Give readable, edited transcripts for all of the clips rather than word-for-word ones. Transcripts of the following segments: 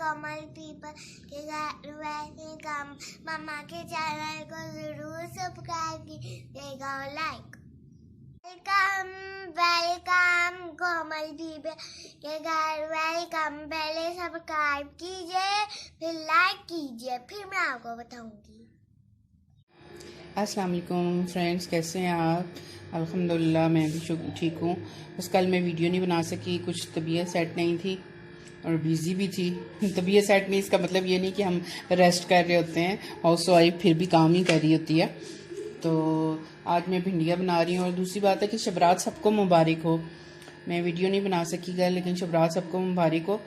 कमल people के welcome. मम्मा के channel को जरूर सब्सक्राइब कीजिएगा और लाइक। वेलकम वेलकम कोमल पीपल के घर वेलकम। पहले सब्सक्राइब कीजिए, फिर लाइक कीजिए, फिर मैं आपको बताऊंगी। अस्सलाम वालेकुम फ्रेंड्स, कैसे हैं आप? अल्हम्दुलिल्लाह मैं भी ठीक हूँ। बस कल मैं वीडियो नहीं बना सकी, कुछ तबीयत सेट नहीं थी और बिज़ी भी थी। तबीयत सेट नहीं, इसका मतलब ये नहीं कि हम रेस्ट कर रहे होते हैं, हाउस वाइफ फिर भी काम ही कर रही होती है। तो आज मैं भिंडियाँ बना रही हूँ और दूसरी बात है कि शबरात सबको मुबारक हो। मैं वीडियो नहीं बना सकी गई, लेकिन शबरात सबको मुबारक हो।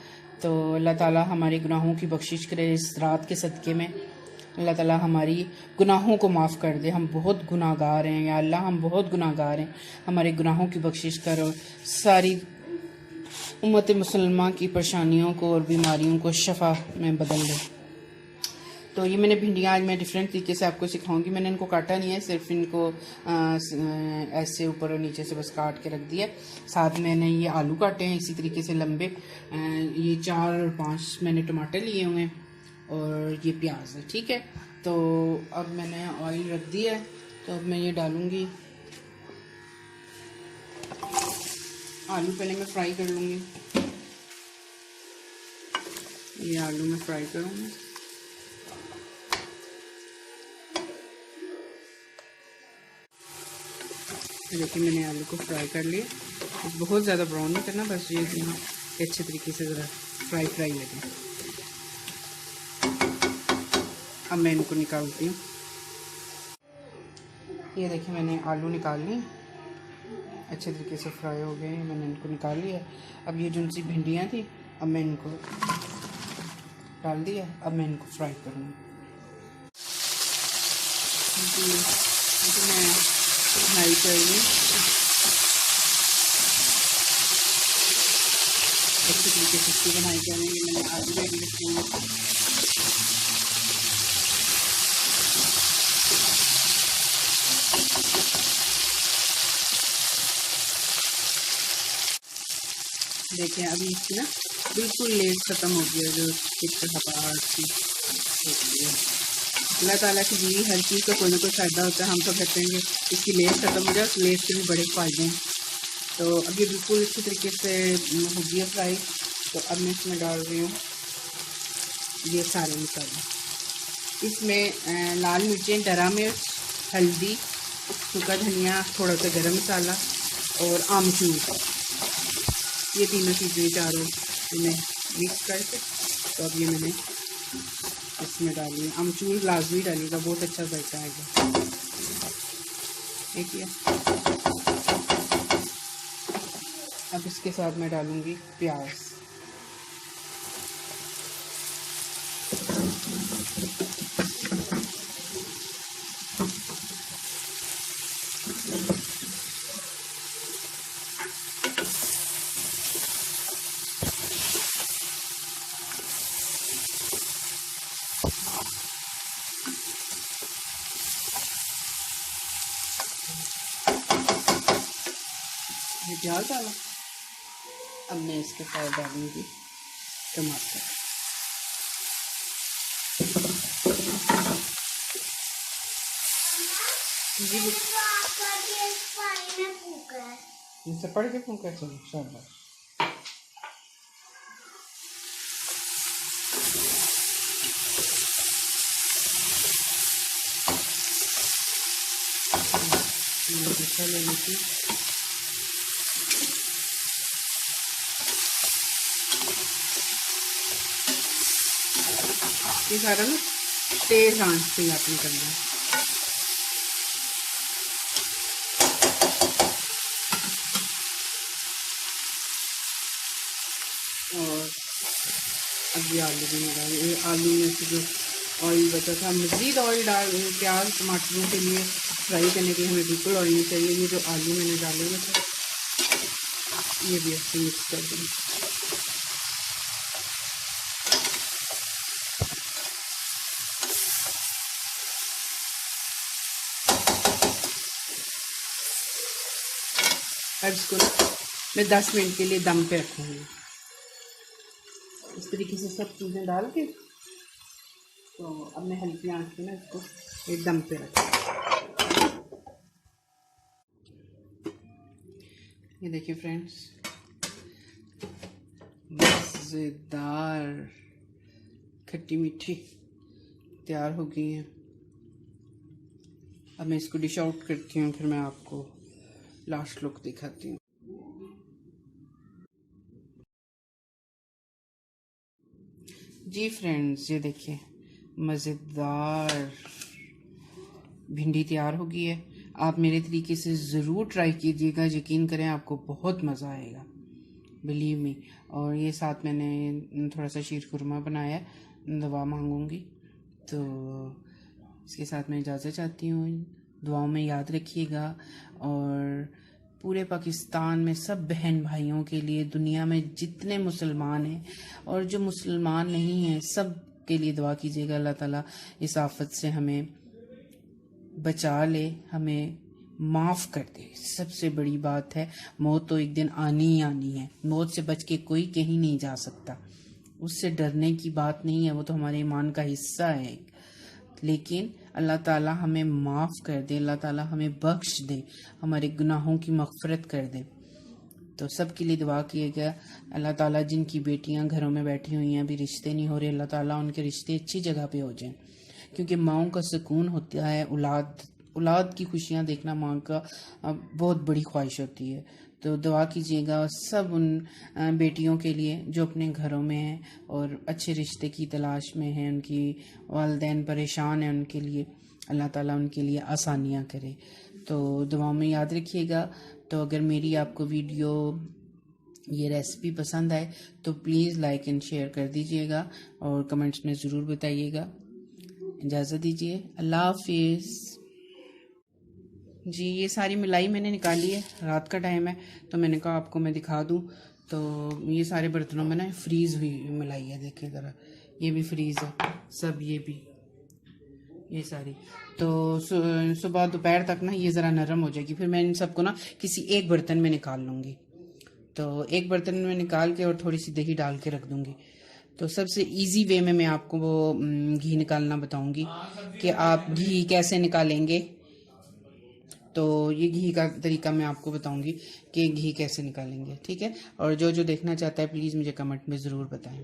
तो अल्लाह ताला हमारे गुनाहों की बख्शिश करे इस रात के सदक़े में। अल्लाह ताला हमारी गुनाहों को माफ़ कर दे। हम बहुत गुनाहगार हैं या अल्लाह, हम बहुत गुनाहगार हैं, हमारे गुनाहों की बख्शिश करो। सारी उम्मत मुसलमान की परेशानियों को और बीमारियों को शफा में बदल दे। तो ये मैंने भिंडियाँ आज मैं डिफरेंट तरीके से आपको सिखाऊंगी। मैंने इनको काटा नहीं है, सिर्फ इनको ऐसे ऊपर और नीचे से बस काट के रख दिया। साथ मैंने ये आलू काटे हैं इसी तरीके से लंबे। ये 4 और 5 मैंने टमाटर लिए हुए हैं और ये प्याज है। ठीक है, तो अब मैंने ऑयल रख दिया है, तो अब मैं ये डालूँगी। आलू पहले मैं फ्राई कर लूँगी। ये आलू मैं फ्राई करूँगी। देखिए मैंने आलू को फ्राई कर लिया। बहुत ज़्यादा ब्राउन नहीं करना, बस ये अच्छे तरीके से ज़रा फ्राई लगे। अब मैं इनको निकालती हूँ। ये देखिए मैंने आलू निकाल ली, अच्छे तरीके से फ्राई हो गए, मैंने इनको निकाल लिया। अब ये जो सी भिंडियाँ थी, अब मैं इनको डाल दिया। अब मैं इनको फ्राई करूँगी। मैं फ्राई कर रही अच्छे तरीके से इसकी बनाई जाएंगे। मैंने आलू रेडी रखे हैं। देखिए अभी इसकी ना बिल्कुल लेस ख़त्म हो गया, जो चिकनाहट की होती है। अल्लाह ताला की दी हर चीज़ का कोई ना कोई फ़ायदा होता है। हम तो कहते हैं कि इसकी लेस ख़त्म हो जाए, उस लेस के भी बड़े फ़ायदे हैं। तो अब ये बिल्कुल अच्छी तरीके से हो गया फ्राई। तो अब मैं इसमें डाल रही हूँ ये सारे मसाले। इसमें लाल मिर्चें, डरा मिर्च, हल्दी, सूखा धनिया, थोड़ा सा गरम मसाला और आमचूर, ये तीनों चीज़ें चारों इन्हें मिक्स करके, तो अब ये मैंने इसमें डाली है। आमचूर लाजमी डालिएगा, बहुत अच्छा जायका आएगा। ठीक है, अब इसके साथ मैं डालूँगी प्याज। ये प्याज डाला। अब मैं इसके साथ डालूँगी टमाटर। जी इनसे पढ़ के फूंका, चलो शाबाश। लेने की ये सारा ना तेज आंच पे आपने करना है। और अब ये आलू भी डाल, ये आलू में से जो ऑयल बचा था, मज़ीद ऑयल डाल, प्याज टमाटरों के लिए फ्राई करने के लिए हमें बिल्कुल ऑयल नहीं चाहिए। ये जो आलू मैंने डाले हुए थे, ये भी अच्छे मिक्स कर देंगे। अब इसको मैं 10 मिनट के लिए दम पे रखूँगी। इस तरीके से सब चीज़ें डाल के तो अब मैं हल्की आंच पे ना इसको एकदम पे रख, ये देखिए फ्रेंड्स, मज़ेदार खट्टी मीठी तैयार हो गई हैं। अब मैं इसको डिश आउट करती हूँ, फिर मैं आपको लास्ट लुक दिखाती हूँ। जी फ्रेंड्स, ये देखिए मज़ेदार भिंडी तैयार हो गई है। आप मेरे तरीके से ज़रूर ट्राई कीजिएगा, यकीन करें आपको बहुत मज़ा आएगा, बिलीव मी। और ये साथ मैंने थोड़ा सा शीर खुरमा बनाया है, दवा मांगूंगी, तो इसके साथ मैं इजाज़त चाहती हूँ। दुआओं में याद रखिएगा, और पूरे पाकिस्तान में सब बहन भाइयों के लिए, दुनिया में जितने मुसलमान हैं और जो मुसलमान नहीं हैं, सब के लिए दुआ कीजिएगा। अल्लाह ताला इस आफत से हमें बचा ले, हमें माफ़ कर दे। सबसे बड़ी बात है, मौत तो एक दिन आनी ही आनी है, मौत से बच के कोई कहीं नहीं जा सकता, उससे डरने की बात नहीं है, वो तो हमारे ईमान का हिस्सा है। लेकिन अल्लाह ताला हमें माफ़ कर दे, अल्लाह ताला हमें बख्श दे, हमारे गुनाहों की मग़फ़िरत कर दे। तो सब के लिए दुआ किएगा। अल्लाह ताला जिनकी बेटियां घरों में बैठी हुई हैं, अभी रिश्ते नहीं हो रहे, अल्लाह ताला उनके रिश्ते अच्छी जगह पे हो जाएं, क्योंकि माँओं का सुकून होता है, औलाद की खुशियाँ देखना माँ का बहुत बड़ी ख्वाहिश होती है। तो दुआ कीजिएगा सब उन बेटियों के लिए जो अपने घरों में हैं और अच्छे रिश्ते की तलाश में हैं, उनकी वालिदैन परेशान हैं, उनके लिए अल्लाह ताला उनके लिए आसानियाँ करे। तो दुआ में याद रखिएगा। तो अगर मेरी आपको वीडियो, ये रेसिपी पसंद आए तो प्लीज़ लाइक एंड शेयर कर दीजिएगा, और कमेंट्स में ज़रूर बताइएगा। इजाज़त दीजिए, अल्लाह हाफिज़। जी, ये सारी मलाई मैंने निकाली है, रात का टाइम है तो मैंने कहा आपको मैं दिखा दूं। तो ये सारे बर्तनों में ना फ्रीज़ हुई मलाई है, देखें ज़रा, ये भी फ्रीज़ है सब, ये भी, ये सारी। तो सुबह दोपहर तक ना ये ज़रा नरम हो जाएगी, फिर मैं इन सबको ना किसी एक बर्तन में निकाल लूँगी। तो एक बर्तन में निकाल के और थोड़ी सी दही डाल के रख दूँगी। तो सबसे इजी वे में मैं आपको वो घी निकालना बताऊँगी कि आप घी कैसे निकालेंगे। तो ये घी का तरीका मैं आपको बताऊंगी कि घी कैसे निकालेंगे, ठीक है। और जो जो देखना चाहता है प्लीज़ मुझे कमेंट में ज़रूर बताएं।